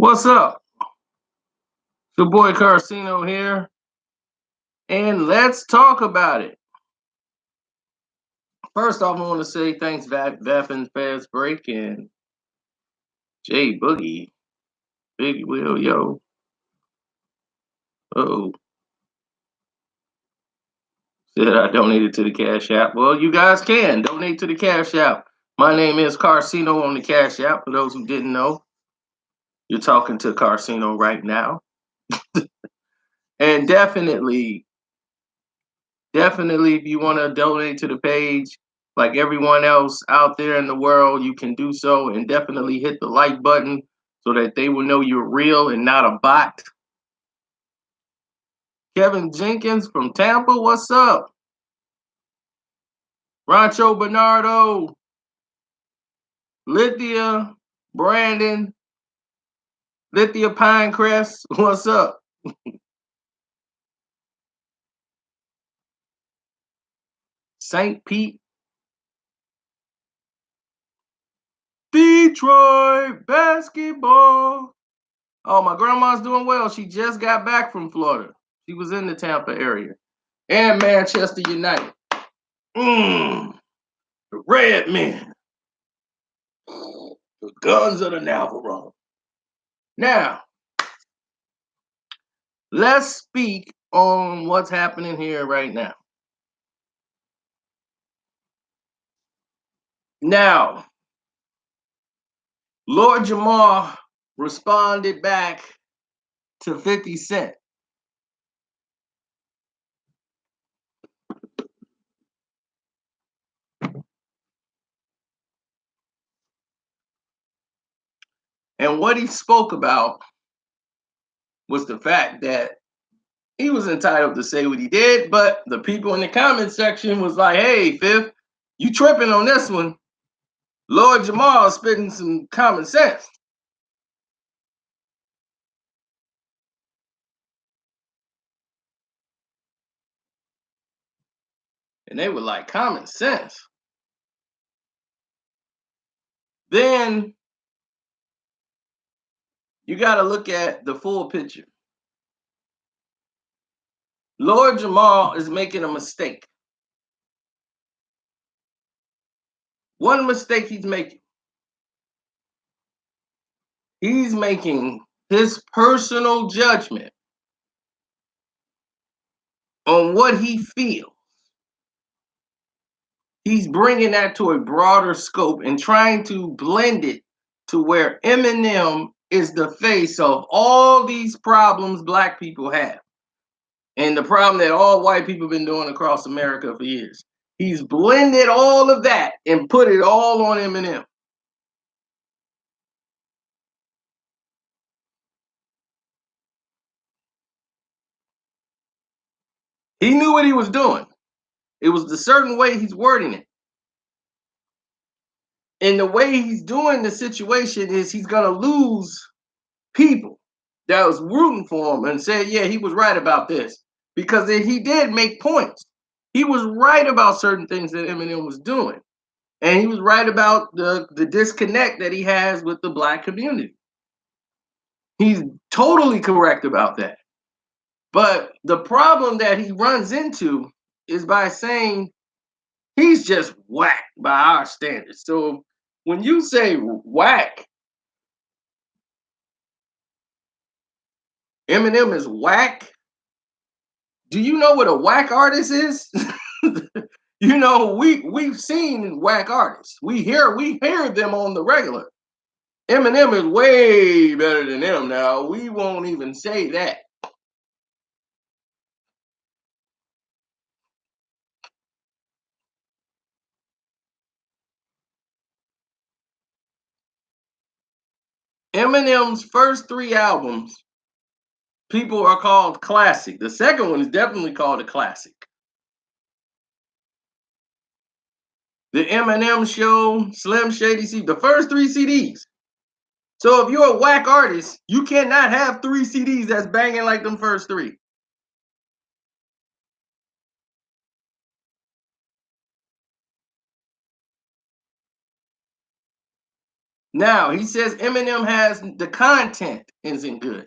What's up? It's your boy Carcino here, and let's talk about it. First off, I want to say thanks, Vappin Fast Break and Jay Boogie, Big Will, yo. Oh, said I donated to the Cash App. Well, you guys can donate to the Cash App. My name is Carcino on the Cash App. For those who didn't know, you're talking to Carcino right now. And definitely, if you want to donate to the page, like everyone else out there in the world, you can do so, and definitely hit the like button so that they will know you're real and not a bot. Kevin Jenkins from Tampa, what's up? Rancho Bernardo, Lithia, Brandon, Lithia Pinecrest, what's up? St. Pete, Detroit basketball. Oh, my grandma's doing well. She just got back from Florida. She was in the Tampa area. And Manchester United. The Red Men. The Guns of the Navarone. Now, let's speak on what's happening here right now. Now, Lord Jamar responded back to 50 Cent. And what he spoke about was the fact that he was entitled to say what he did, but the people in the comment section was like, hey, Fifth, you tripping on this one. Lord Jamal spitting some common sense. And they were like, common sense. Then you got to look at the full picture. Lord Jamal is making a mistake. One mistake he's making his personal judgment on what he feels. He's bringing that to a broader scope and trying to blend it to where Eminem is the face of all these problems black people have. And the problem that all white people have been doing across America for years. He's blended all of that and put it all on Eminem. He knew what he was doing. It was the certain way he's wording it. And the way he's doing the situation is he's going to lose people that was rooting for him and said, yeah, he was right about this. Because he did make points. He was right about certain things that Eminem was doing. And he was right about the disconnect that he has with the black community. He's totally correct about that. But the problem that he runs into is by saying he's just whack by our standards. So when you say whack, Eminem is whack. Do you know what a whack artist is? You know, we've seen whack artists. We hear them on the regular. Eminem is way better than them now. We won't even say that. Eminem's first three albums, people are called classic. The second one is definitely called a classic. The Eminem Show, Slim Shady CD, the first three CDs. So if you're a whack artist, you cannot have three CDs that's banging like them first three. Now he says Eminem has the content isn't good.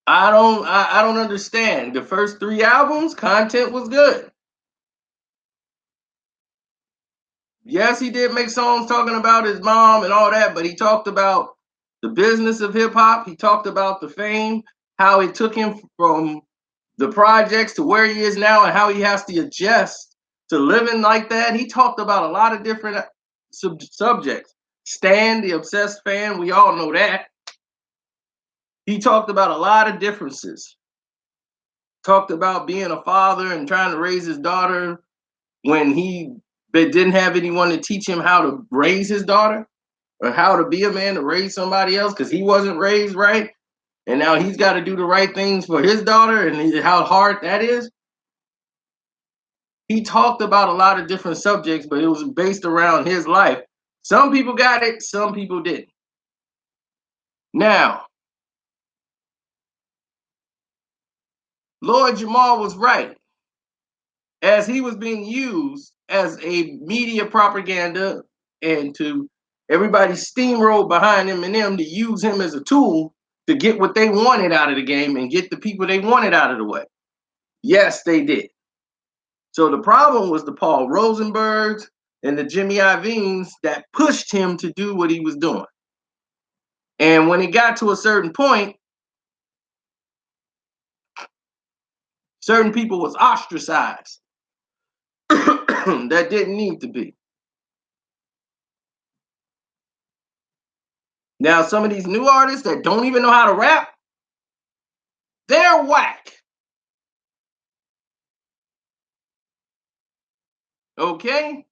I don't understand. The first 3 albums, content was good. Yes, he did make songs talking about his mom and all that, but he talked about the business of hip hop. He talked about the fame, how it took him from the projects to where he is now, and how he has to adjust to living like that. He talked about a lot of different subjects. Stan, the obsessed fan, we all know that. He talked about a lot of differences. Talked about being a father and trying to raise his daughter when he didn't have anyone to teach him how to raise his daughter or how to be a man to raise somebody else because he wasn't raised right. And now he's got to do the right things for his daughter and how hard that is. He talked about a lot of different subjects, but it was based around his life. Some people got it, some people didn't. Now, Lord Jamar was right. As he was being used as a media propaganda and to everybody steamrolled behind Eminem to use him as a tool to get what they wanted out of the game and get the people they wanted out of the way. Yes, they did. So the problem was the Paul Rosenbergs and the Jimmy Iovine's that pushed him to do what he was doing. And when it got to a certain point, certain people was ostracized that didn't need to be. Now, some of these new artists that don't even know how to rap, they're whack. Okay?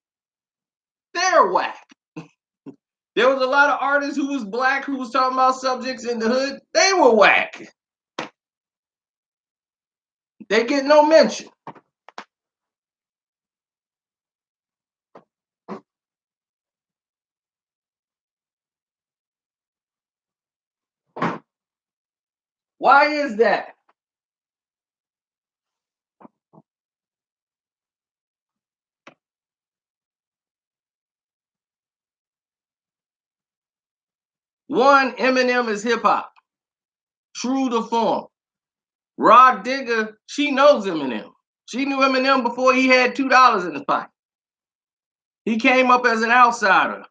They're whack. There was a lot of artists who was black who was talking about subjects in the hood. They were whack. They get no mention. Why is that? One, Eminem is hip hop. True to form. Rod Digger, she knows Eminem. She knew Eminem before he had $2 in his pocket. He came up as an outsider.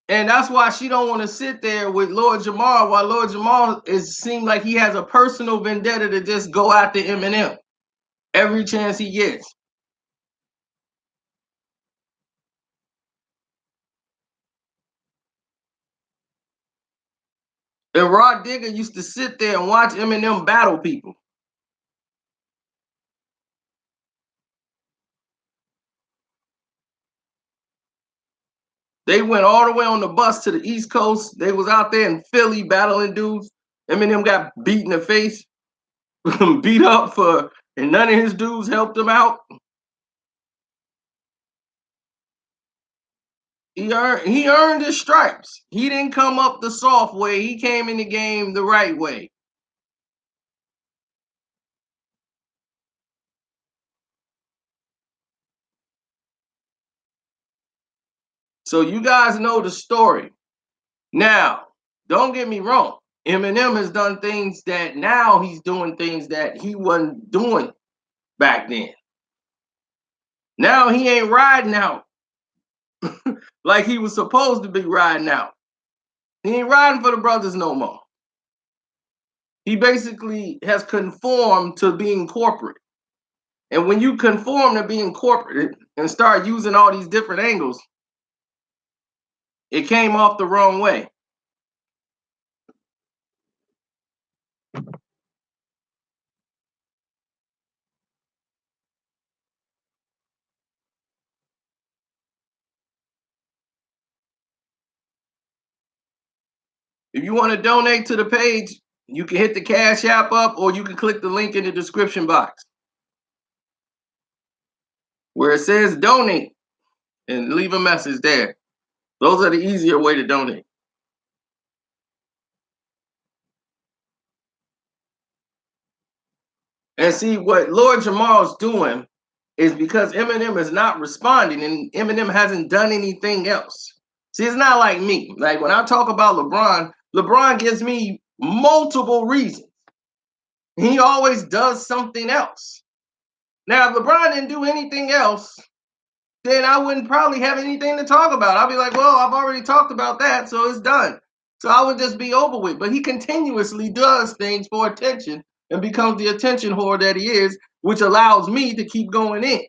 And that's why she don't want to sit there with Lord Jamar, while Lord Jamar seems like he has a personal vendetta to just go after Eminem every chance he gets. And Rod Digger used to sit there and watch Eminem battle people. They went all the way on the bus to the East Coast. They was out there in Philly battling dudes. Eminem got beat in the face, beat up and none of his dudes helped him out. He earned his stripes. He didn't come up the soft way. He came in the game the right way. So you guys know the story. Now, don't get me wrong. Eminem has done things that now he's doing things that he wasn't doing back then. Now he ain't riding out like he was supposed to be riding out. He ain't riding for the brothers no more. He basically has conformed to being corporate. And when you conform to being corporate and start using all these different angles, it came off the wrong way. If you want to donate to the page, you can hit the Cash App up or you can click the link in the description box where it says donate and leave a message there. Those are the easier way to donate. And see what Lord Jamal's doing is because Eminem is not responding and Eminem hasn't done anything else. See, it's not like me. Like when I talk about LeBron, LeBron gives me multiple reasons. He always does something else. Now, if LeBron didn't do anything else, then I wouldn't probably have anything to talk about. I'll be like, well, I've already talked about that, so it's done. So I would just be over with. But he continuously does things for attention and becomes the attention whore that he is, which allows me to keep going in.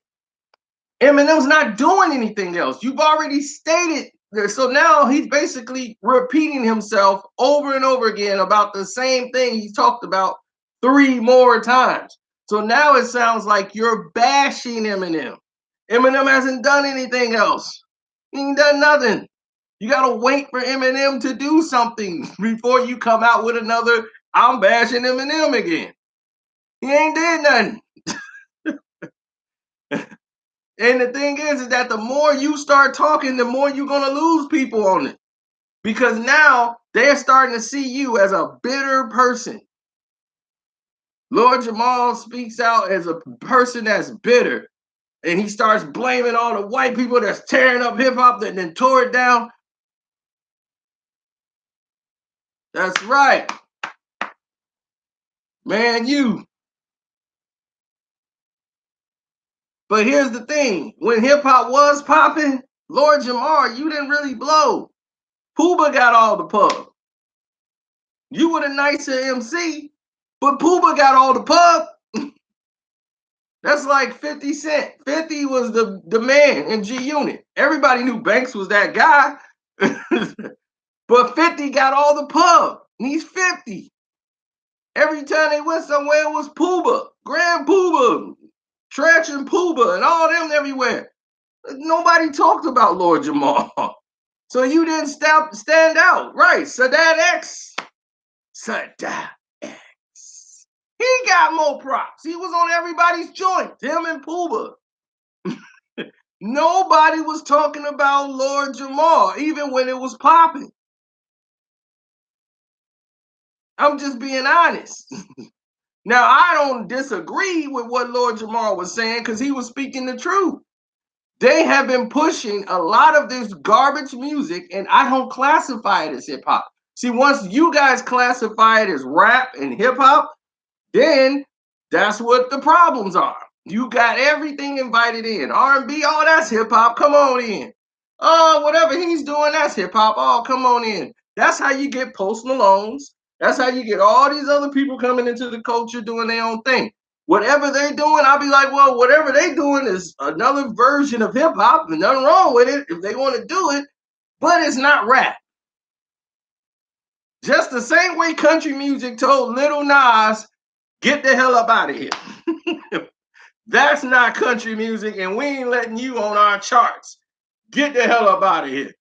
Eminem's not doing anything else. You've already stated this. So now he's basically repeating himself over and over again about the same thing he's talked about 3 more times. So now it sounds like you're bashing Eminem. Eminem hasn't done anything else. He ain't done nothing. You gotta wait for Eminem to do something before you come out with another I'm bashing Eminem again. He ain't did nothing. And the thing is that the more you start talking, the more you're going to lose people on it. Because now they're starting to see you as a bitter person. Lord Jamar speaks out as a person that's bitter. And he starts blaming all the white people that's tearing up hip-hop that then tore it down. That's right. Man, you. But here's the thing. When hip-hop was popping, Lord Jamar, you didn't really blow. Pooba got all the pub. You were the nicer MC, but Pooba got all the pub. That's like 50 Cent. 50 was the man in G Unit. Everybody knew Banks was that guy. But 50 got all the pub. And he's 50. Every time they went somewhere, it was Pooba, Grand Pooba, Trench and Pooba, and all them everywhere. Nobody talked about Lord Jamar. So you didn't stand out. Right, Sadat X. Sadat X. He got more props. He was on everybody's joint. Him and Pooba. Nobody was talking about Lord Jamar, even when it was popping. I'm just being honest. Now, I don't disagree with what Lord Jamar was saying because he was speaking the truth. They have been pushing a lot of this garbage music, and I don't classify it as hip hop. See, once you guys classify it as rap and hip hop, then that's what the problems are. You got everything invited in. R&B, oh, that's hip hop. Come on in. Oh, whatever he's doing, that's hip hop. Oh, come on in. That's how you get Post Malones. That's how you get all these other people coming into the culture doing their own thing. Whatever they're doing, I'll be like, well, whatever they're doing is another version of hip hop, and nothing wrong with it if they want to do it, but it's not rap. Just the same way country music told Little Nas, get the hell up out of here. That's not country music, and we ain't letting you on our charts. Get the hell up out of here.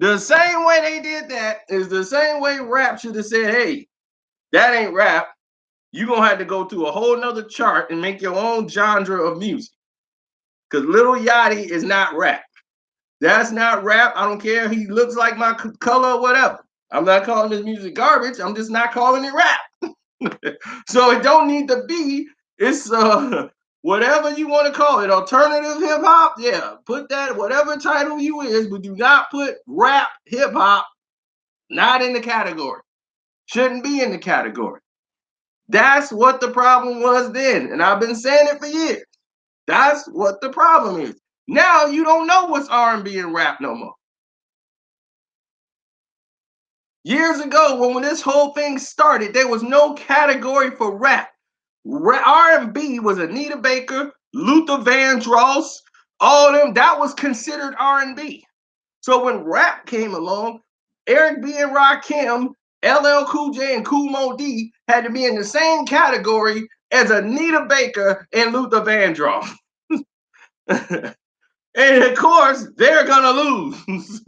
The same way they did that is the same way rap should have said, hey, that ain't rap. You're going to have to go to a whole nother chart and make your own genre of music. Because Lil Yachty is not rap. That's not rap. I don't care if he looks like my color or whatever. I'm not calling this music garbage. I'm just not calling it rap. So it don't need to be. It's whatever you want to call it. Alternative hip hop. Yeah, put that whatever title you is, but do not put rap hip hop not in the category. Shouldn't be in the category. That's what the problem was then. And I've been saying it for years. That's what the problem is. Now you don't know what's R&B and rap no more. Years ago, when this whole thing started, there was no category for rap. R&B was Anita Baker, Luther Vandross, all them. That was considered R&B. So when rap came along, Eric B. and Rakim, LL Cool J, and Kool Moe Dee had to be in the same category as Anita Baker and Luther Vandross. And of course, they're gonna lose.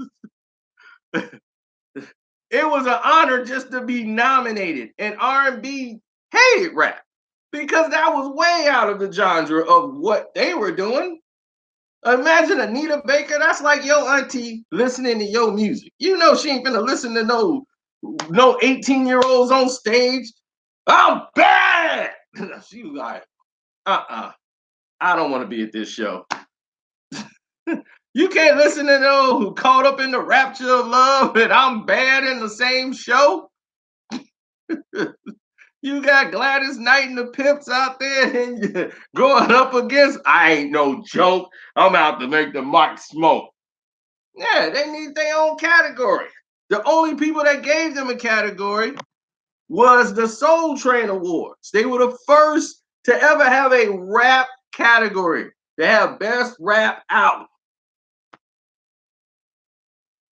It was an honor just to be nominated, and R&B hated rap because that was way out of the genre of what they were doing. Imagine Anita Baker, that's like your auntie listening to your music. You know she ain't gonna listen to no 18-year-olds on stage. I'm bad. She was like, I don't want to be at this show. You can't listen to those who caught up in the rapture of love and I'm bad in the same show. You got Gladys Knight and the Pips out there and you're going up against, I ain't no joke. I'm out to make the mic smoke. Yeah, they need their own category. The only people that gave them a category was the Soul Train Awards. They were the first to ever have a rap category. They have best rap album.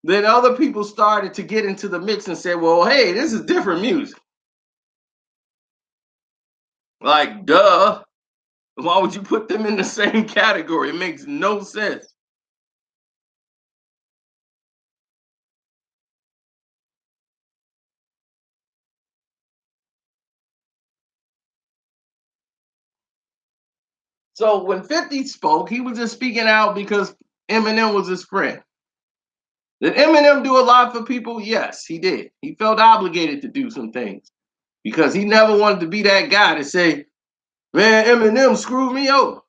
Then other people started to get into the mix and said, well, hey, this is different music. Like, duh. Why would you put them in the same category? It makes no sense. So when 50 spoke, he was just speaking out because Eminem was his friend. Did Eminem do a lot for people? Yes, he did. He felt obligated to do some things because he never wanted to be that guy to say, man, Eminem screwed me over.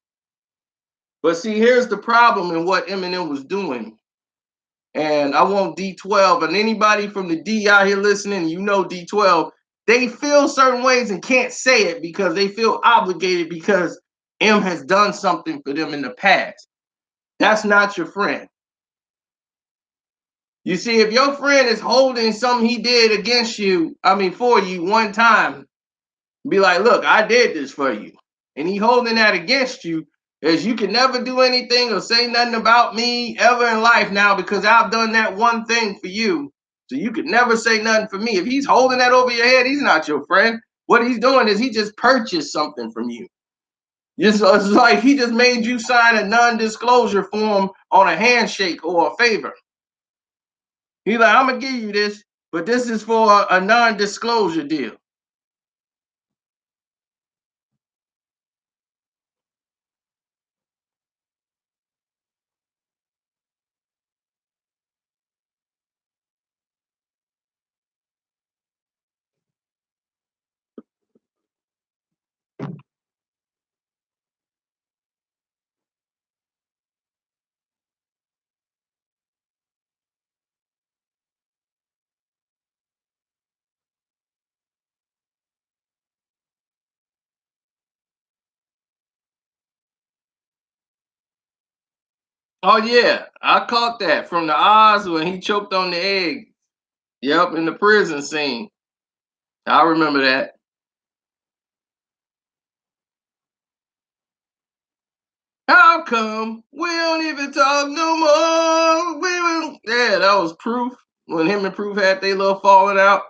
But see, here's the problem in what Eminem was doing. And I want D12 and anybody from the D out here listening, you know D12, they feel certain ways and can't say it because they feel obligated because M has done something for them in the past. That's not your friend. You see, if your friend is holding something he did against you, for you one time, be like, look, I did this for you. And he holding that against you as you can never do anything or say nothing about me ever in life now because I've done that one thing for you. So you could never say nothing for me. If he's holding that over your head, he's not your friend. What he's doing is he just purchased something from you. It's like he just made you sign a non-disclosure form on a handshake or a favor. He's like, I'm gonna give you this, but this is for a non-disclosure deal. Oh yeah, I caught that from the Oz when he choked on the egg. Yep, in the prison scene. I remember that. How come we don't even talk no more? Yeah, that was Proof when him and Proof had their little falling out.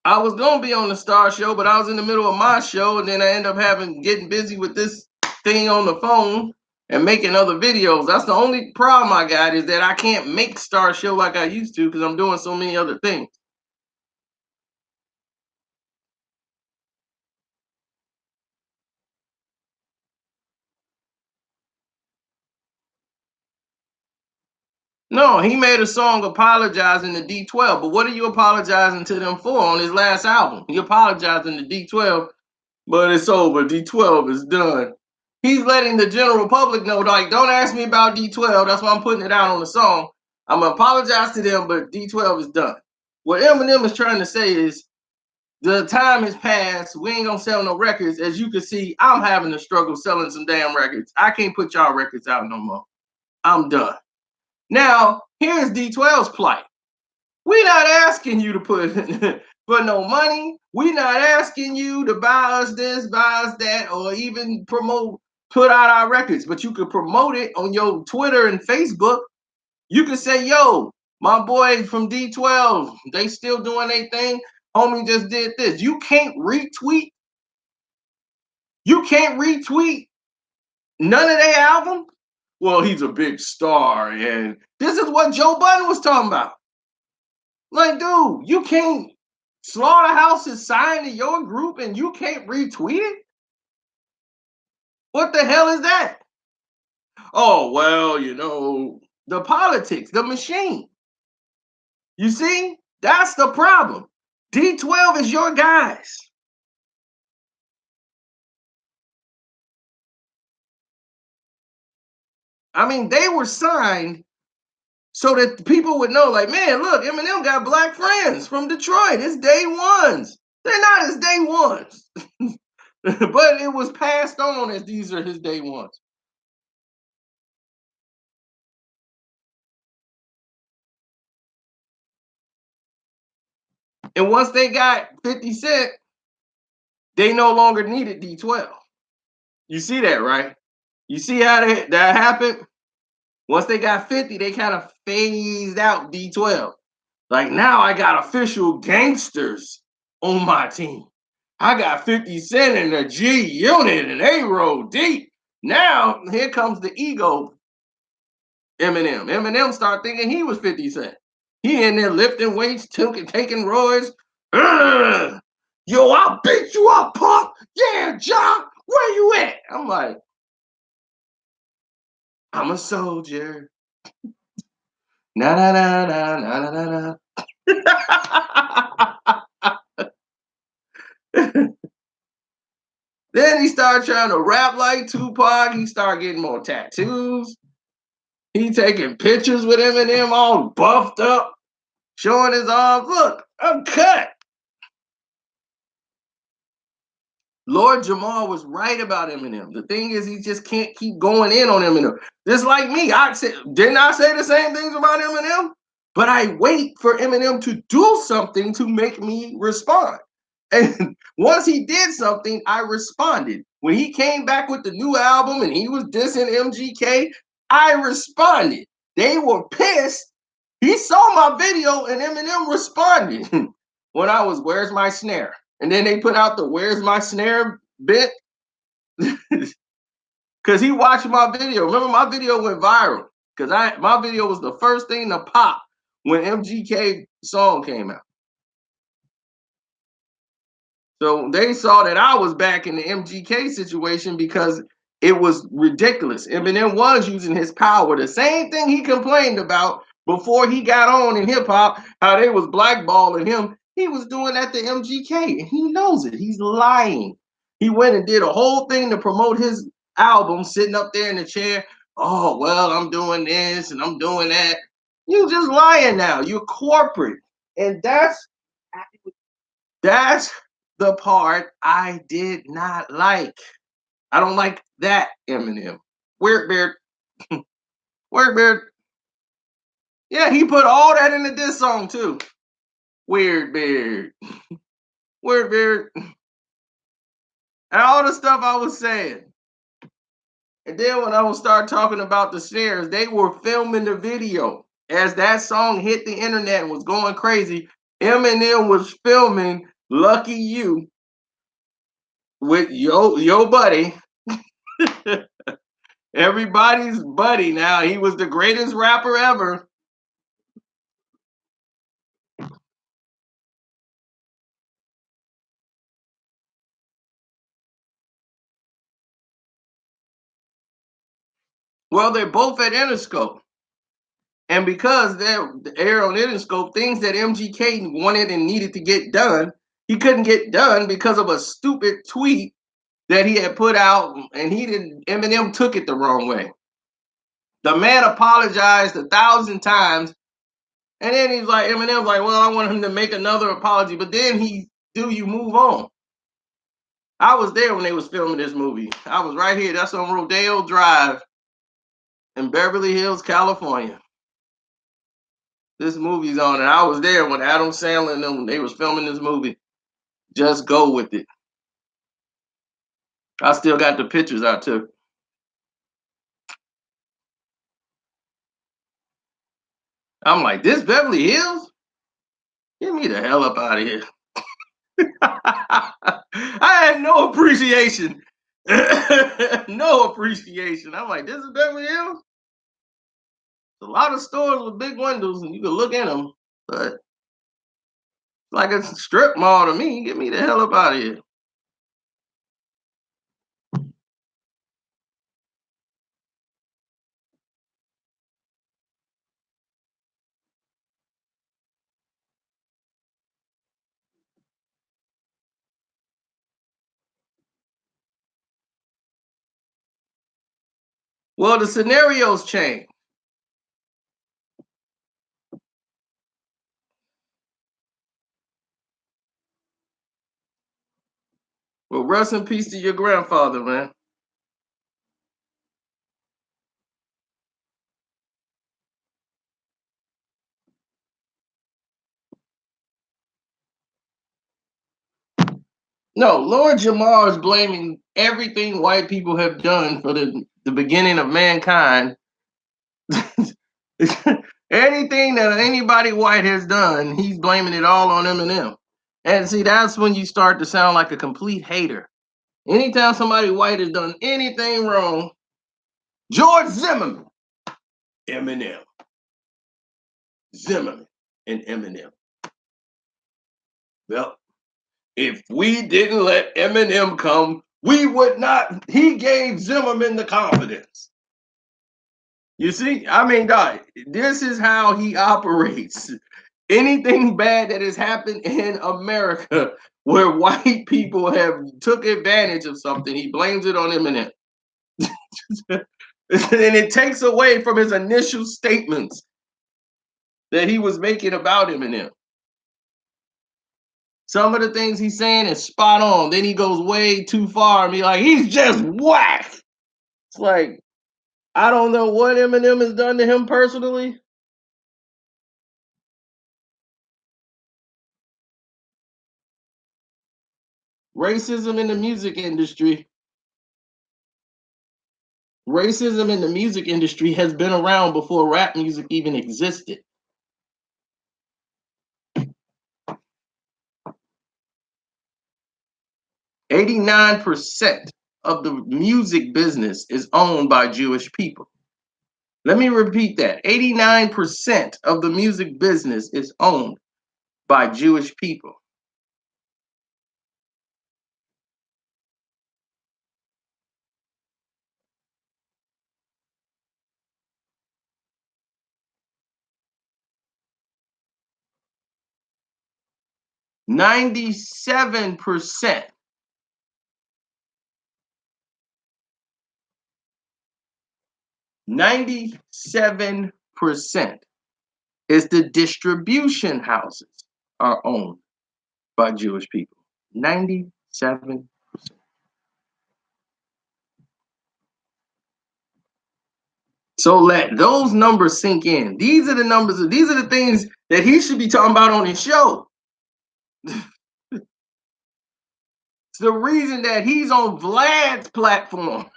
I was gonna be on the Star Show, but I was in the middle of my show, and then I ended up getting busy with this thing on the phone and making other videos. That's the only problem I got is that I can't make Star Show like I used to because I'm doing so many other things. No, he made a song apologizing to D12, but what are you apologizing to them for on his last album? He apologizing to D12, but it's over. D12 is done. He's letting the general public know, like, don't ask me about D12. That's why I'm putting it out on the song. I'm gonna apologize to them, but D12 is done. What Eminem is trying to say is the time has passed. We ain't gonna sell no records. As you can see, I'm having to struggle selling some damn records. I can't put y'all records out no more. I'm done. Now, here's D12's plight. We're not asking you to put for no money. We're not asking you to buy us this, buy us that, or even put out our records. But you could promote it on your Twitter and Facebook. You could say, yo, my boy from D12, they still doing their thing. Homie just did this. You can't retweet. You can't retweet none of their album. Well, he's a big star, and this is what Joe Budden was talking about. Like, dude, you can't Slaughterhouse is signed to your group and you can't retweet it? What the hell is that? Oh, well, the politics, the machine. You see, that's the problem. D12 is your guys. I mean, they were signed so that people would know, like, man, look, Eminem got black friends from Detroit. It's day ones. They're not his day ones. But it was passed on as these are his day ones. And once they got 50 Cent, they no longer needed D12. You see that, right? You see how that happened? Once they got 50, they kind of phased out D12. Like, now I got official gangsters on my team. I got 50 Cent in the G Unit and they roll deep. Now, here comes the ego Eminem. Eminem started thinking he was 50 Cent. He in there lifting weights, taking roids. Ugh. Yo, I'll beat you up, punk. Yeah, John, where you at? I'm like, I'm a soldier. Na na na na na na na. Then he started trying to rap like Tupac. He started getting more tattoos. He taking pictures with Eminem all buffed up, showing his arms. Look, I'm cut. Lord Jamar was right about Eminem. The thing is, he just can't keep going in on Eminem. Just like me, didn't I say the same things about Eminem? But I wait for Eminem to do something to make me respond. And once he did something, I responded. When he came back with the new album and he was dissing MGK, I responded. They were pissed. He saw my video and Eminem responded when I was, where's my snare? And then they put out the where's my snare bit. Because he watched my video. Remember, my video went viral. Because my video was the first thing to pop when MGK song came out. So they saw that I was back in the MGK situation because it was ridiculous. Eminem was using his power. The same thing he complained about before he got on in hip hop, how they was blackballing him. He was doing that to MGK, and he knows it. He's lying. He went and did a whole thing to promote his album, sitting up there in the chair. Oh, well, I'm doing this and I'm doing that. You just lying now. You're corporate. And that's the part I did not like. I don't like that Eminem. Weird Beard. Weird Beard. Yeah, he put all that into this song too. Weird Beard. Weird Beard. And all the stuff I was saying. And then when I would start talking about the snares, they were filming the video. As that song hit the internet and was going crazy, Eminem was filming Lucky You with yo buddy. Everybody's buddy now. He was the greatest rapper ever. Well, they're both at Interscope. And because they're air on Interscope, things that MGK wanted and needed to get done, he couldn't get done because of a stupid tweet that he had put out, and Eminem took it the wrong way. The man apologized 1,000 times, and then he's like, Eminem's like, well, I want him to make another apology, but then you move on. I was there when they was filming this movie. I was right here. That's on Rodeo Drive in Beverly Hills, California. This movie's on, and I was there when Adam Sandler and them, they was filming this movie. Just go with it. I still got the pictures I took. I'm like, this Beverly Hills? Get me the hell up out of here. I had no appreciation. No appreciation. I'm like, this is Beverly Hills? There's a lot of stores with big windows and you can look in them, but it's like a strip mall to me. Get me the hell up out of here. Well, the scenarios change. Well, rest in peace to your grandfather, man. No, Lord Jamar is blaming everything white people have done for the beginning of mankind. Anything that anybody white has done, he's blaming it all on Eminem. And see, that's when you start to sound like a complete hater. Anytime somebody white has done anything wrong, George Zimmerman, Eminem, Zimmerman, and Eminem. Well, if we didn't let Eminem come, we would not. He gave Zimmerman the confidence. You see, I mean, God, this is how he operates. Anything bad that has happened in America where white people have took advantage of something, he blames it on Eminem. And it takes away from his initial statements that he was making about Eminem. Some of the things he's saying is spot on. Then he goes way too far and be like, he's just whack. It's like, I don't know what Eminem has done to him personally. Racism in the music industry. Racism in the music industry has been around before rap music even existed. "89% of the music business is owned by Jewish people." Let me repeat that. 89% of the music business is owned by Jewish people. "97%. 97% is the distribution houses are owned by Jewish people. 97%. So let those numbers sink in. These are the numbers, these are the things that he should be talking about on his show. It's the reason that he's on Vlad's platform.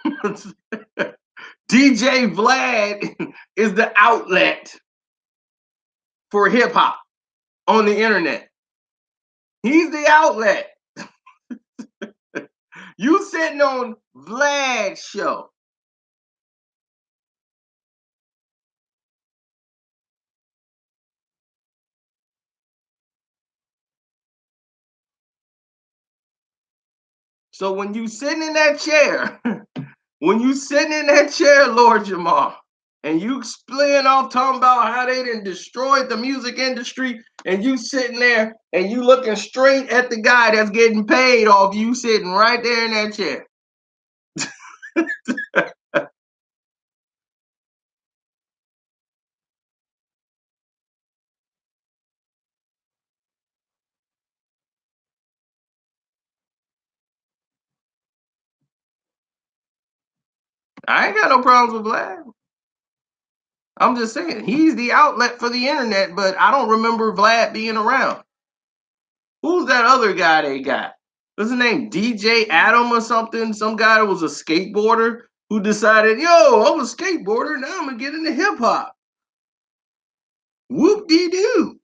DJ Vlad is the outlet for hip hop on the internet. He's the outlet. You sitting on Vlad's show. So when you sitting in that chair, when you sitting in that chair, Lord Jamar, and you explain off talking about how they done destroyed the music industry, and you sitting there and you looking straight at the guy that's getting paid off you sitting right there in that chair. I ain't got no problems with Vlad. I'm just saying he's the outlet for the internet, but I don't remember Vlad being around. Who's that other guy they got? What's his name? DJ Adam or something? Some guy that was a skateboarder who decided, yo, I'm a skateboarder, now I'm gonna get into hip hop. Whoop de doo.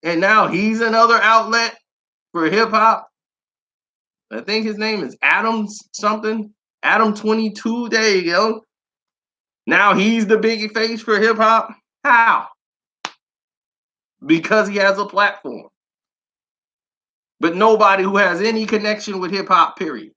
And now he's another outlet for hip hop. I think his name is Adam something. Adam 22. There you go. Now he's the biggie face for hip hop. How? Because he has a platform. But nobody who has any connection with hip hop, period.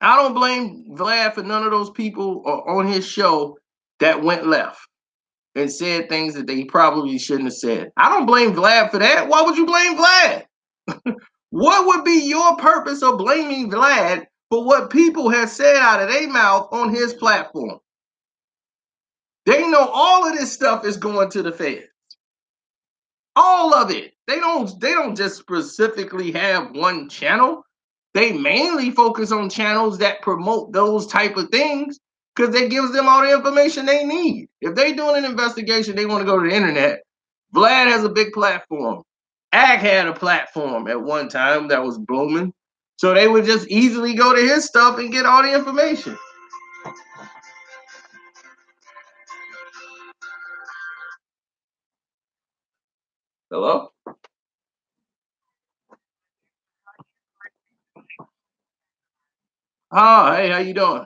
I don't blame Vlad for none of those people on his show that went left. and said things that they probably shouldn't have said. I don't blame Vlad for that. Why would you blame Vlad? What would be your purpose of blaming Vlad for what people have said out of their mouth on his platform? They know all of this stuff is going to the Fed. All of it. They don't just specifically have one channel. They mainly focus on channels that promote those type of things because it gives them all the information they need. If they're doing an investigation, they want to go to the internet. Vlad has a big platform. Ag had a platform at one time that was booming. So they would just easily go to his stuff and get all the information. Hello? Oh, hey, how you doing?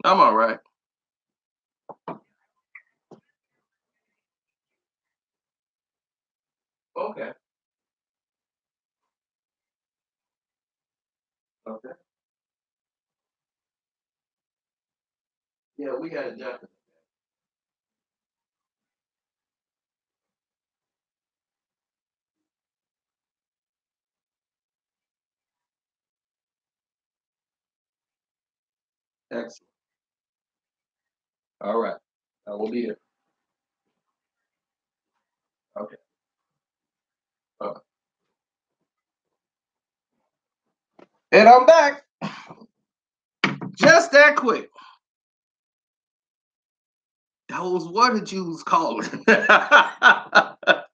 I'm all right. Okay. Okay. Yeah, we got it definitely. Excellent. All right. I will be here. Okay. Uh, and I'm back. Just that quick. Those water Jews calling. But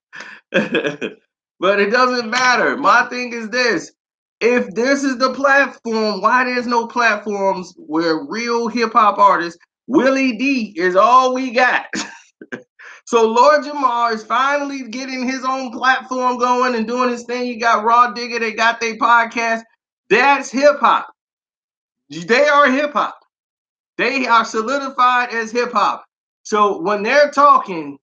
it doesn't matter. My thing is this. If this is the platform, why there's no platforms where real hip hop artists, Willie D is all we got. So Lord Jamar is finally getting his own platform going and doing his thing. You got Raw Digger, they got their podcast. That's hip hop. They are hip hop. They are solidified as hip hop. So when they're talking,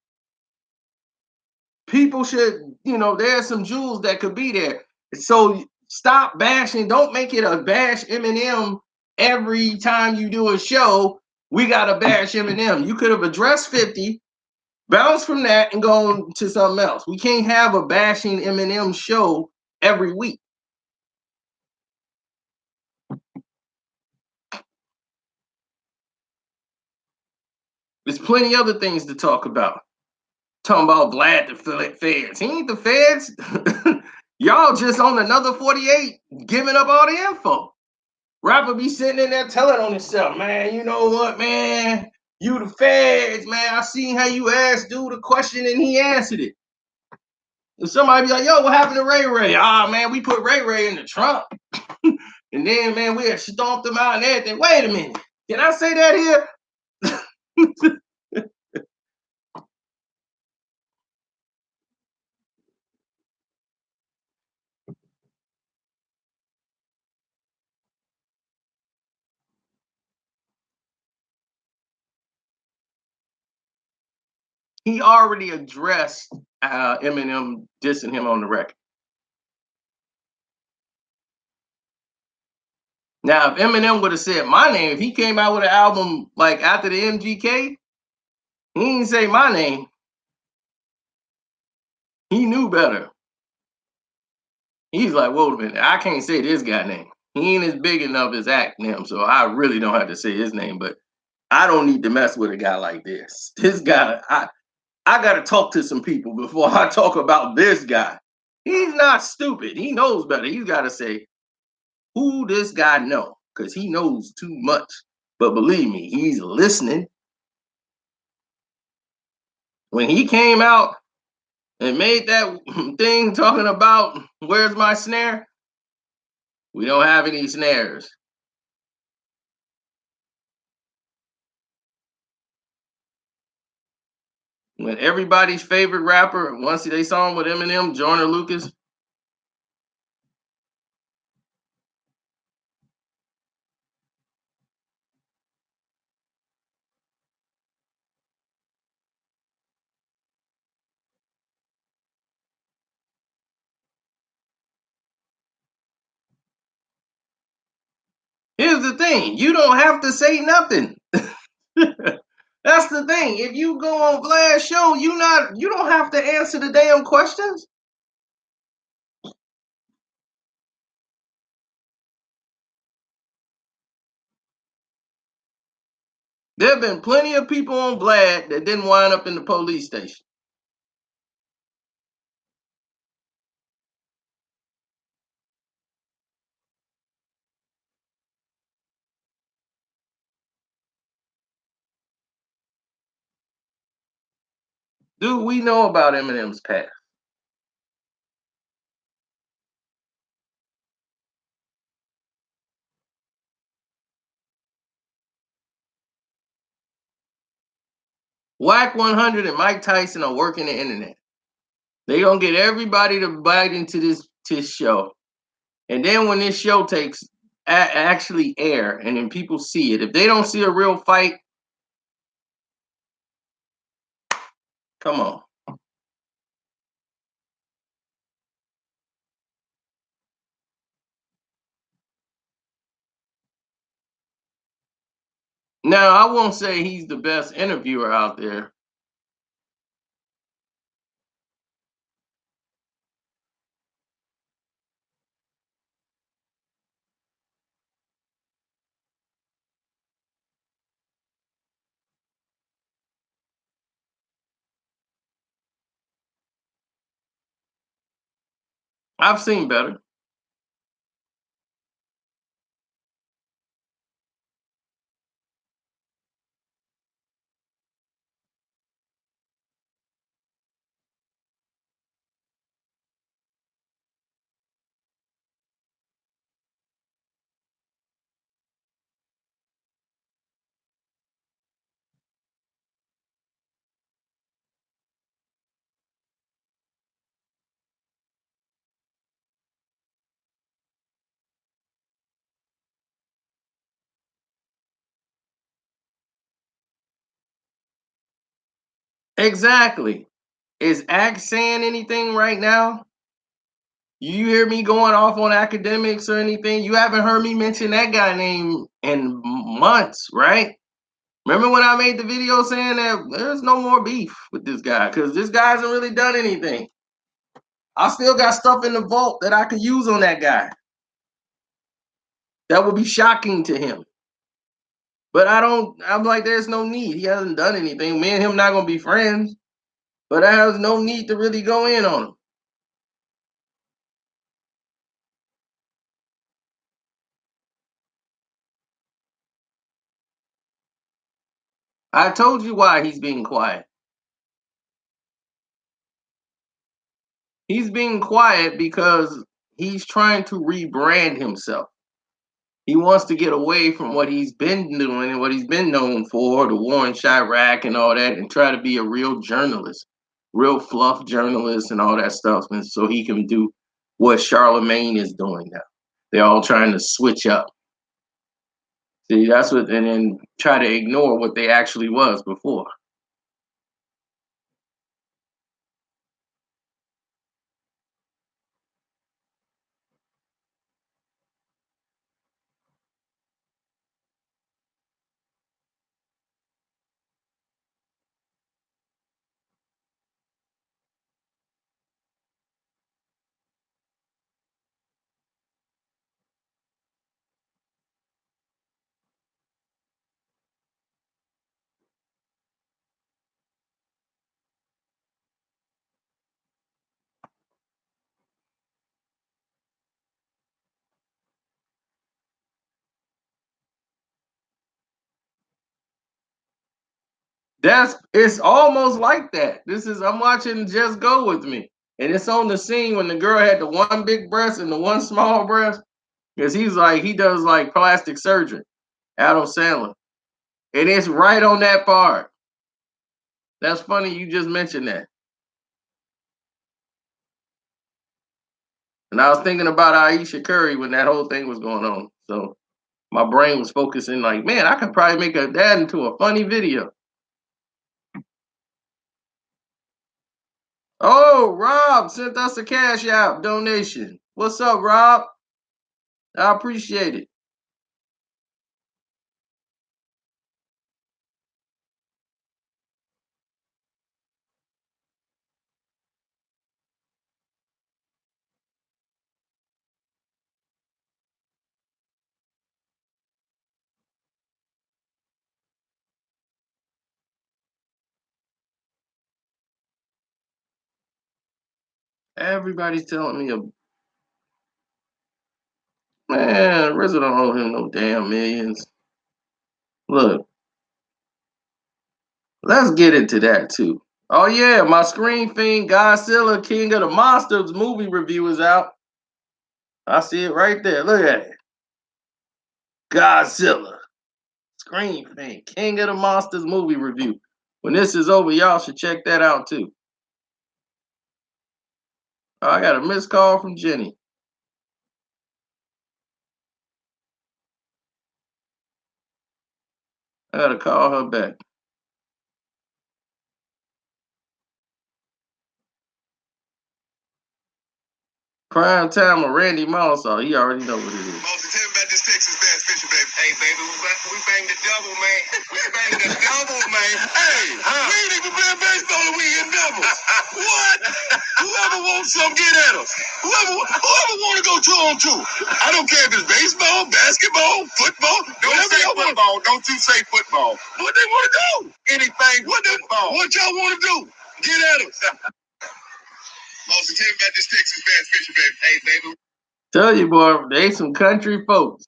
people should, there's some jewels that could be there. So stop bashing. Don't make it a bash Eminem every time you do a show. We got to bash Eminem. You could have addressed 50, bounce from that, and go to something else. We can't have a bashing Eminem show every week. There's plenty other things to talk about. Talking about Vlad the feds. He ain't the feds. Y'all just on another 48 giving up all the info. Rapper be sitting in there telling on himself, man, you know what, man? You the feds, man. I seen how you asked dude a question and he answered it. And somebody be like, yo, what happened to Ray Ray? Ah, man, we put Ray Ray in the trunk. And then, man, we had stomped him out and everything. Wait a minute. Can I say that here? He already addressed Eminem dissing him on the record. Now, if Eminem would have said my name, if he came out with an album like after the MGK, he didn't say my name. He knew better. He's like, wait a minute, I can't say this guy name. He ain't as big enough as Eminem, so I really don't have to say his name. But I don't need to mess with a guy like this. This guy, I got to talk to some people before I talk about this guy. He's not stupid. He knows better. He's got to say who this guy know because he knows too much. But believe me, he's listening. When he came out and made that thing talking about where's my snare, we don't have any snares. When everybody's favorite rapper, once they saw him with Eminem, Joyner Lucas, here's the thing, you don't have to say nothing. That's the thing. If you go on Vlad's show, you don't have to answer the damn questions. There have been plenty of people on Vlad that didn't wind up in the police station. Dude, we know about Eminem's past. Whack 100 and Mike Tyson are working the internet. They gonna get everybody to bite into this show, and then when this show takes actually air, and then people see it, if they don't see a real fight, come on. Now I won't say he's the best interviewer out there. I've seen better. Exactly. Is Axe saying anything right now? You hear me going off on academics or anything? You haven't heard me mention that guy name in months, right? Remember when I made the video saying that there's no more beef with this guy because this guy hasn't really done anything. I still got stuff in the vault that I could use on that guy. That would be shocking to him. But I'm like, there's no need. He hasn't done anything. Me and him not gonna be friends. But there's no need to really go in on him. I told you why he's being quiet. He's being quiet because he's trying to rebrand himself. He wants to get away from what he's been doing and what he's been known for, the war in Chirac and all that, and try to be a real journalist, real fluff journalist and all that stuff. And so he can do what Charlemagne is doing now. They're all trying to switch up. See, that's what, and then try to ignore what they actually was before. It's almost like that. I'm watching Just Go With Me. And it's on the scene when the girl had the one big breast and the one small breast. Because he does like plastic surgery, Adam Sandler. And it's right on that part. That's funny you just mentioned that. And I was thinking about Aisha Curry when that whole thing was going on. So my brain was focusing like, man, I could probably make that into a funny video. Oh, Rob sent us a cash out donation. What's up, Rob? I appreciate it. Everybody's telling me, man, RZA don't owe him no damn millions. Look, let's get into that too. Oh yeah, my Screen Fiend Godzilla King of the Monsters movie review is out. I see it right there. Look at it. Godzilla. Screen Fiend King of the Monsters movie review. When this is over, y'all should check that out too. Oh, I got a missed call from Jenny. I gotta call her back. Prime time with Randy Moss. Oh, he already know what it is. Mosey, tell me about this Texas bass fishing, baby. Hey, baby, we bang the double, man. We bang the double, man. Hey, we ain't even playing baseball and we hitting doubles. What? Whoever wants some, get at us. Whoever want to go 2-on-2. I don't care if it's baseball, basketball, football. Don't say football. Don't you say football. What they want to do? Anything. What y'all want to do? Get at us. Mosey, tell me about this Texas bass fishing, baby. Hey, baby. Tell you, boy, they some country folks.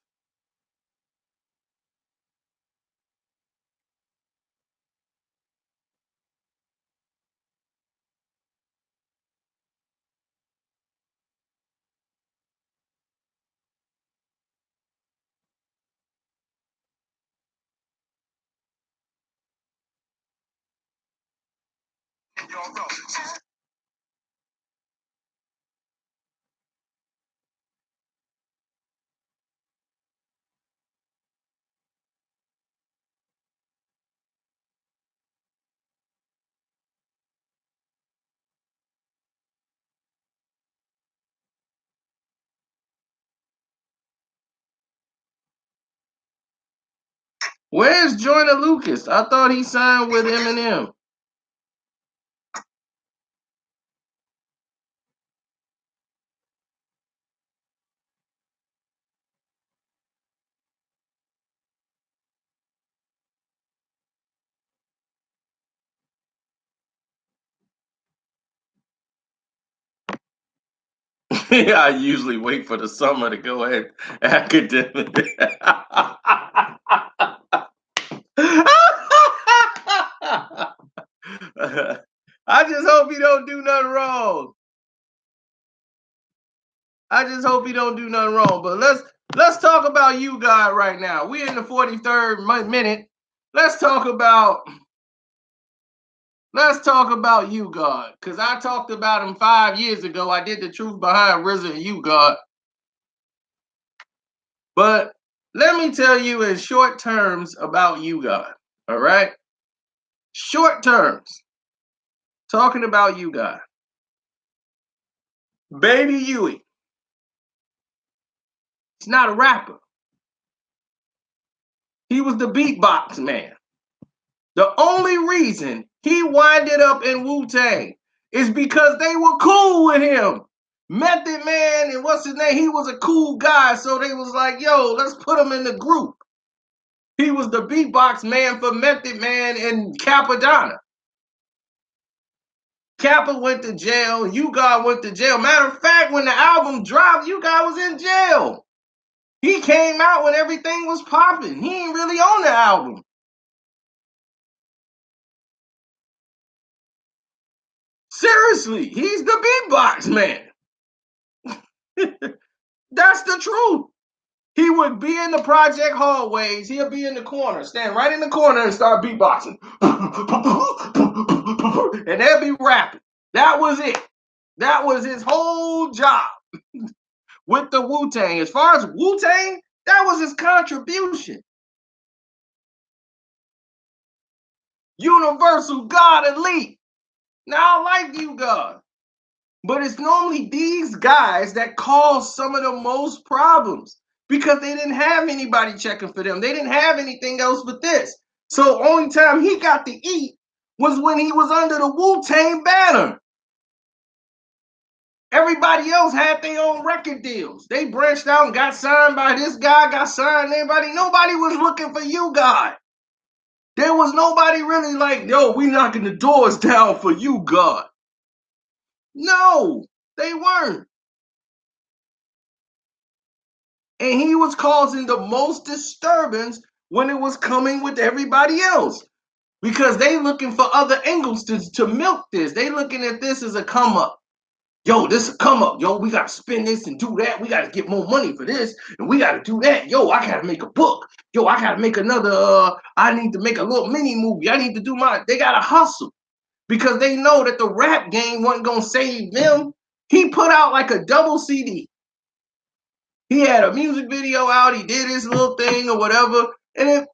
Where's Joyner Lucas? I thought he signed with Eminem. I usually wait for the summer to go ahead academic. I just hope he don't do nothing wrong. I just hope he don't do nothing wrong. But let's talk about you, God, right now. We're in the 43rd minute. Let's talk about you, God, because I talked about him 5 years ago. I did the truth behind RZA and you, God. But let me tell you in short terms about you, God. All right, short terms. Talking about you, God. Baby Huey. He's not a rapper. He was the beatbox man. The only reason he winded up in Wu-Tang is because they were cool with him. Method Man and what's his name? He was a cool guy, so they was like, yo, let's put him in the group. He was the beatbox man for Method Man and Capadonna. Kappa went to jail. U-God went to jail. Matter of fact, when the album dropped, U-God was in jail. He came out when everything was popping. He ain't really on the album. Seriously, he's the beatbox man. That's the truth. He would be in the project hallways. He'll be in the corner, stand right in the corner and start beatboxing. And they'll be rapping. That was it. That was his whole job with the Wu-Tang. As far as Wu-Tang, that was his contribution. Universal God Elite. Now, I like you, God. But it's normally these guys that cause some of the most problems because they didn't have anybody checking for them. They didn't have anything else but this. So only time he got to eat was when he was under the Wu-Tang banner. Everybody else had their own record deals. They branched out and got signed by this guy, got signed anybody. Nobody was looking for you, God. There was nobody really like, yo, we knocking the doors down for you, God. No. They weren't. And he was causing the most disturbance when it was coming with everybody else. Because they looking for other angles to milk this. They looking at this as a come up. Yo, this a come up. Yo, we got to spend this and do that. We got to get more money for this. And we got to do that. Yo, I got to make a book. Yo, I got to make another, I need to make a little mini movie. I need to do they got to hustle. Because they know that the rap game wasn't going to save them. He put out like a double CD. He had a music video out. He did his little thing or whatever. And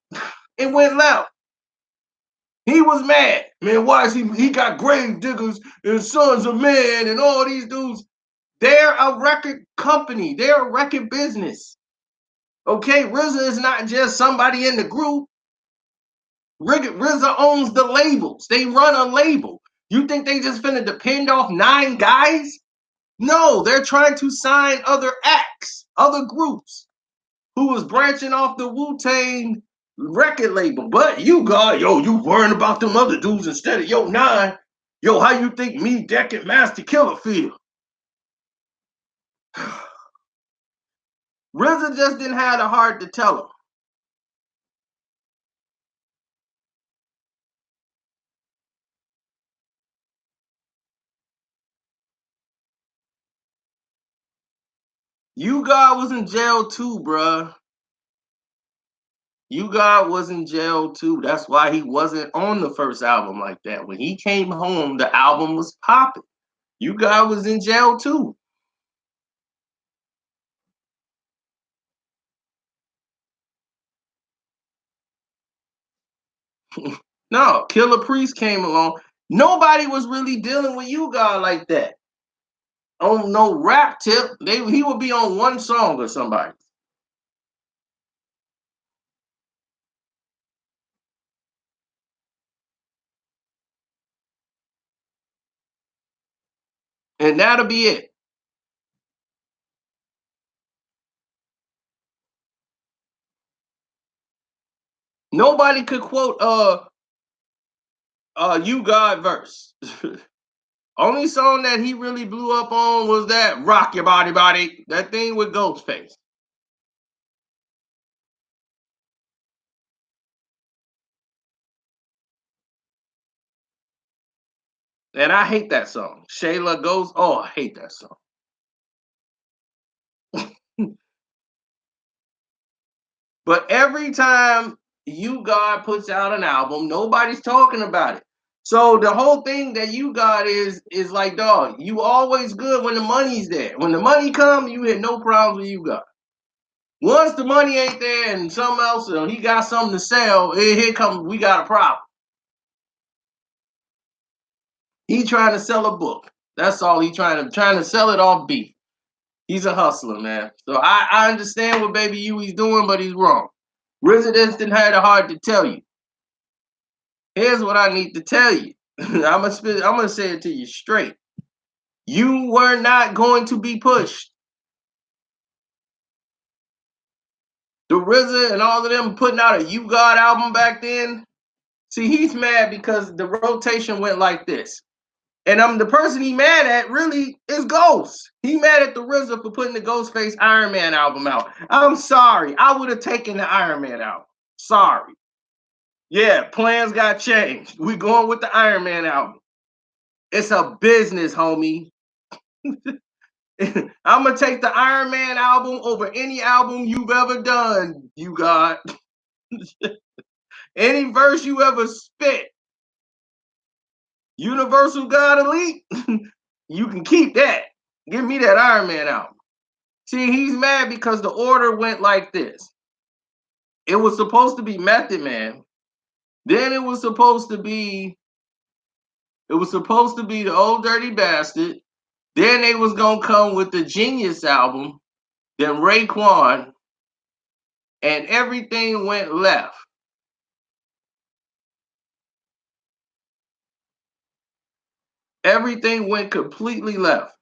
it went left. He was mad. Man, why is he got grave diggers and Sons of Men and all these dudes. They're a record company. They're a record business. Okay, RZA is not just somebody in the group. RZA owns the labels. They run a label. You think they just finna depend off 9 guys? No, they're trying to sign other acts, other groups who was branching off the Wu-Tang record label. But you worrying about them other dudes instead of yo 9. Yo, how you think me, Deck, and Master Killer feel? RZA just didn't have the heart to tell him. You God was in jail too, bruh. You God was in jail too. That's why he wasn't on the first album like that. When he came home, the album was popping. You God was in jail too. No, Killer Priest came along. Nobody was really dealing with you God like that. On no rap tip, he would be on one song or somebody. And that'll be it. Nobody could quote You God verse. Only song that he really blew up on was that Rock Your Body Body, that thing with Ghostface. And I hate that song. Shayla Goes, oh, I hate that song. But every time You God puts out an album, nobody's talking about it. So the whole thing that You God is like, dog, you always good when the money's there. When the money comes, you had no problems with You God. Once the money ain't there and something else, he got something to sell, here comes, we got a problem. He trying to sell a book. That's all he trying to sell it off beat. He's a hustler, man. So I understand what Baby U he's doing, but he's wrong. Residents didn't have the heart to tell you. Here's what I need to tell you. I'm gonna say it to you straight. You were not going to be pushed. The RZA and all of them putting out a You God album back then. See, he's mad because the rotation went like this. And the person he mad at really is Ghost. He mad at the RZA for putting the Ghostface Iron Man album out. I'm sorry. I would have taken the Iron Man album. Sorry. Yeah, plans got changed. We going with the Iron Man album. It's a business, homie. I'm gonna take the Iron Man album over any album you've ever done, You God. Any verse you ever spit. Universal God Elite, you can keep that. Give me that Iron Man album. See, he's mad because the order went like this. It was supposed to be Method Man. Then it was supposed to be the Old Dirty Bastard. Then they was gonna come with the Genius album. Then Raekwon, and everything went left. Everything went completely left.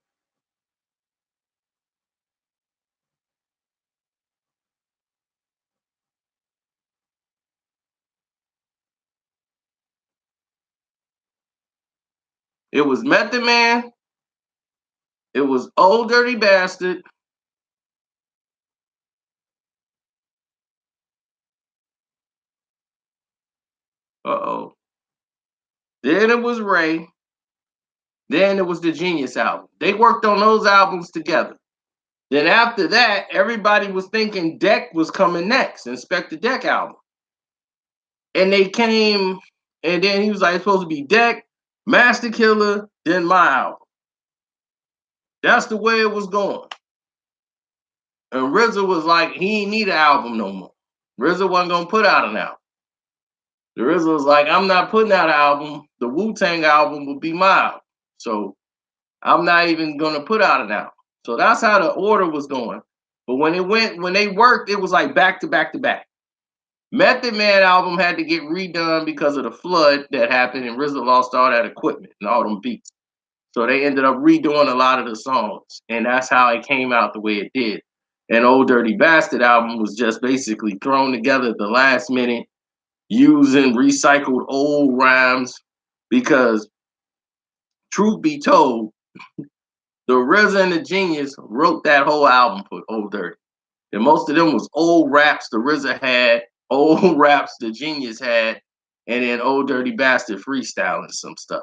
It was Method Man, It was Old Dirty Bastard. Uh-oh. Then it was Ray. Then it was the Genius album. They worked on those albums together. Then after that, everybody was thinking Deck was coming next, Inspector Deck album. And they came, and then he was like, it's supposed to be Deck, Master Killer, then my album. That's the way it was going. And RZA was like, he ain't need an album no more. RZA wasn't gonna put out an album. The RZA was like, I'm not putting out an album. The Wu-Tang album will be my album. So I'm not even gonna put out an album. So that's how the order was going. But when they worked, it was like back to back to back. Method Man album had to get redone because of the flood that happened, and RZA lost all that equipment and all them beats. So they ended up redoing a lot of the songs, and that's how it came out the way it did. And Old Dirty Bastard album was just basically thrown together at the last minute using recycled old rhymes because, truth be told, the RZA and the Genius wrote that whole album for Old Dirty. And most of them was old raps the RZA had, old raps the Genius had, and then Old Dirty Bastard freestyling some stuff.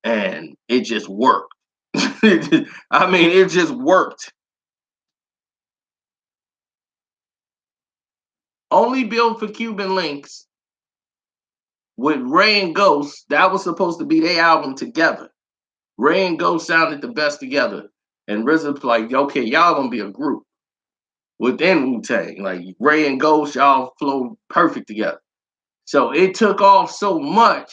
And it just worked. I mean, it just worked. Only built for Cuban Links with Ray and Ghost. That was supposed to be their album together. Ray and Ghost sounded the best together. And RZA's like, okay, y'all gonna be a group within Wu-Tang. Like Ray and Ghost, y'all flow perfect together. So it took off so much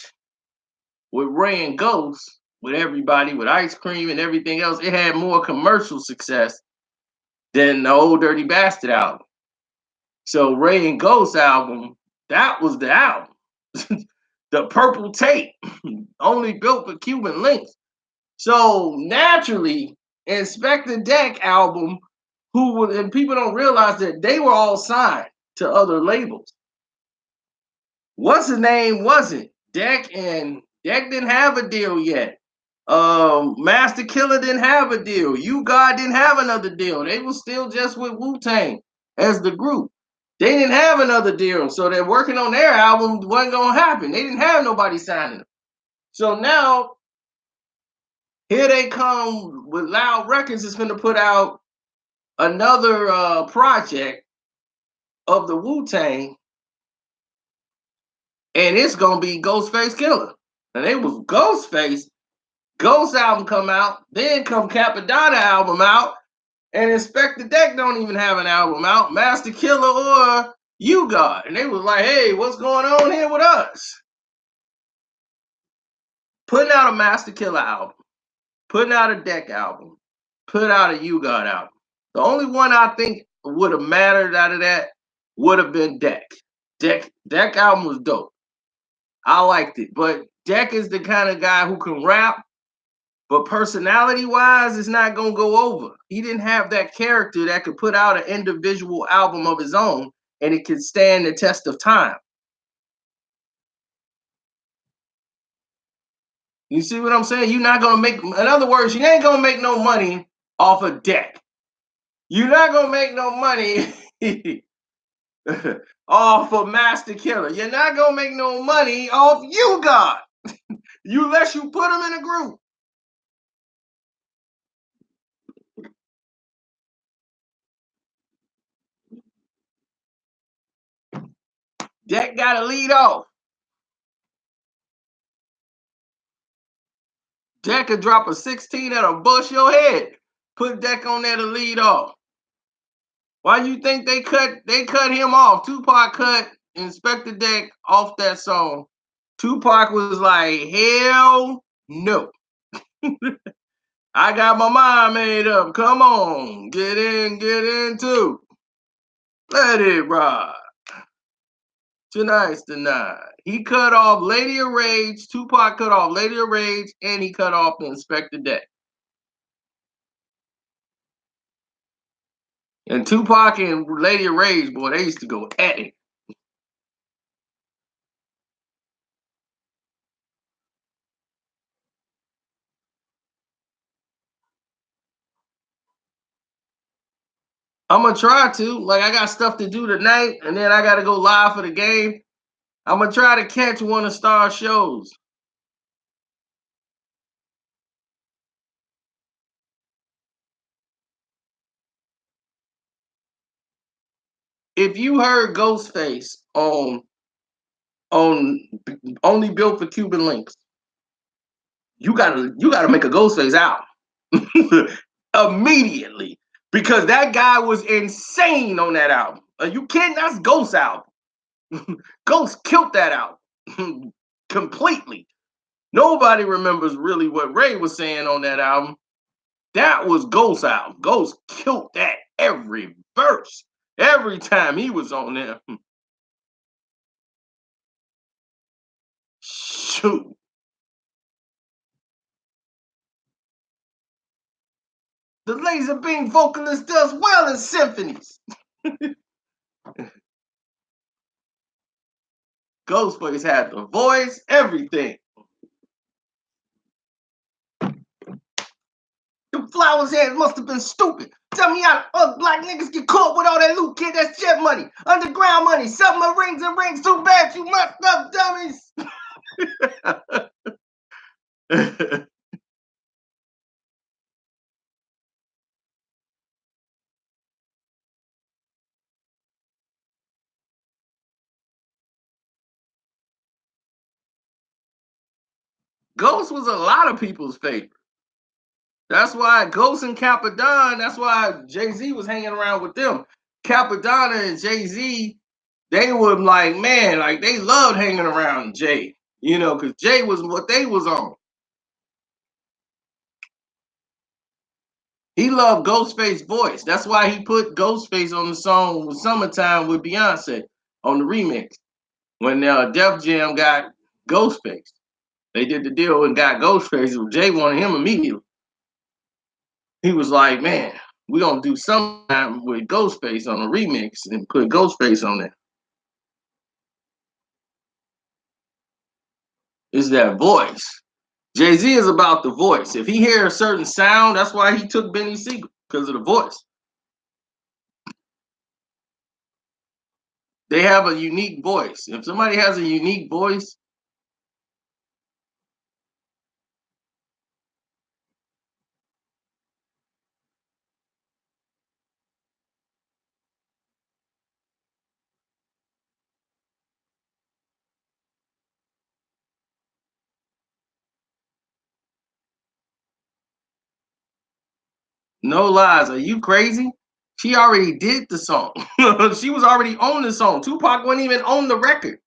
with Ray and Ghost, with everybody, with Ice Cream and everything else. It had more commercial success than the Old Dirty Bastard album. So Ray and Ghost album, that was the album. The purple tape, only built for Cuban Links. So naturally, Inspector Deck album, and people don't realize that they were all signed to other labels. What's his name wasn't. Deck didn't have a deal yet. Master Killer didn't have a deal. You God didn't have another deal. They were still just with Wu-Tang as the group. They didn't have another deal, so they're working on their album wasn't gonna happen. They didn't have nobody signing them. So now here they come with Loud Records is gonna put out another project of the Wu-Tang, and it's gonna be Ghostface Killah. And it was Ghostface. Ghost album come out, then come Capadonna album out, and Inspector Deck don't even have an album out, Master Killer or You God. And they was like, hey, what's going on here with us? Putting out a Master Killer album, putting out a Deck album, put out a You God album. The only one I think would have mattered out of that would have been Deck. Deck album was dope. I liked it. But Deck is the kind of guy who can rap, but personality-wise, it's not gonna go over. He didn't have that character that could put out an individual album of his own and it could stand the test of time. You see what I'm saying? You're not gonna make, in other words, you ain't gonna make no money off a Deck. You're not gonna make no money off of Master Killer. You're not gonna make no money off You God. Unless you put them in a group. Deck gotta lead off. Deck could drop a 16 that'll bust your head. Put Deck on there to lead off. Why you think they cut him off? Tupac cut Inspector Deck off that song. Tupac was like, hell no. I got my mind made up. Come on. Get in too. Let it ride. Tonight's the night. He cut off Lady of Rage. Tupac cut off Lady of Rage, and he cut off the Inspector Deck. And Tupac and Lady of Rage, boy, they used to go at it. I'm gonna try to. Like I got stuff to do tonight, and then I gotta go live for the game. I'm gonna try to catch one of Star's shows. If you heard Ghostface on Only Built for Cuban Links, you gotta make a Ghostface album immediately because that guy was insane on that album. Are you kidding? That's Ghost album. Ghost killed that album completely. Nobody remembers really what Ray was saying on that album. That was Ghost album. Ghost killed that every verse, every time he was on there. Shoot. The laser beam vocalist does well in symphonies. Ghostface had the voice, everything. The flowers head must have been stupid. Tell me how black niggas get caught with all that loot, kid. That's jet money, underground money, submarines and rings. Too bad you must up, dummies. Ghost was a lot of people's favorite. That's why Ghost and Capadon, that's why Jay-Z was hanging around with them. Capadonna and Jay-Z, they were like, man, like they loved hanging around Jay, you know, because Jay was what they was on. He loved Ghostface's voice. That's why he put Ghostface on the song Summertime with Beyonce on the remix. When Def Jam got Ghostface. They did the deal and got Ghostface. Jay wanted him immediately. He was like, man, we're going to do Summertime with Ghostface on a remix and put Ghostface on there. It's that voice. Jay-Z is about the voice. If he hears a certain sound, that's why he took Benny Siegel, because of the voice. They have a unique voice. If somebody has a unique voice, no lies. Are you crazy? She already did the song. She was already on the song. Tupac wasn't even on the record.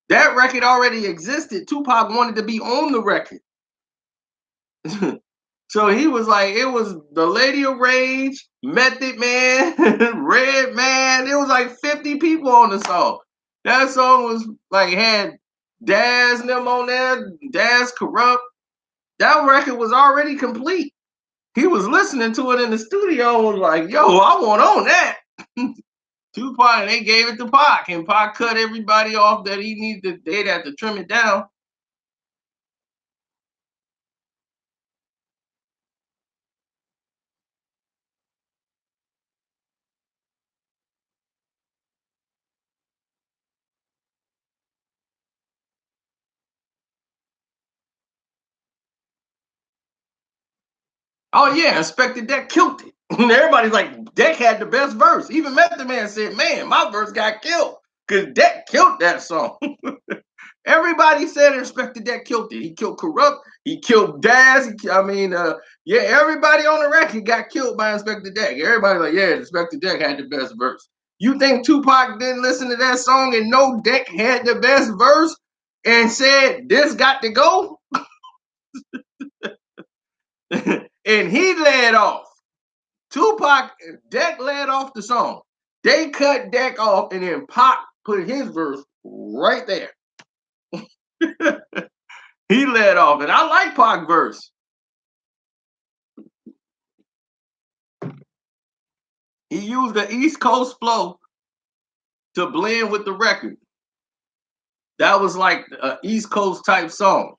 That record already existed. Tupac wanted to be on the record. So he was like, it was the Lady of Rage, Method Man, Red Man. It was like 50 people on the song. That song was like had Daz and them on there, Daz Corrupt. That record was already complete. He was listening to it in the studio and was like, yo, I want on that. Tupac, and they gave it to Pac, and Pac cut everybody off that he needed. They'd have to trim it down. Oh yeah, Inspector Deck killed it. And everybody's like, Deck had the best verse. Even Method Man said, man, my verse got killed. Because Deck killed that song. Everybody said Inspector Deck killed it. He killed Corrupt. He killed Daz. Yeah, everybody on the record got killed by Inspector Deck. Everybody like, yeah, Inspector Deck had the best verse. You think Tupac didn't listen to that song and know Deck had the best verse and said, this got to go? And he led off. Tupac, Deck led off the song. They cut Deck off, and then Pac put his verse right there. He led off, and I like Pac verse. He used the East Coast flow to blend with the record. That was like an East Coast type song.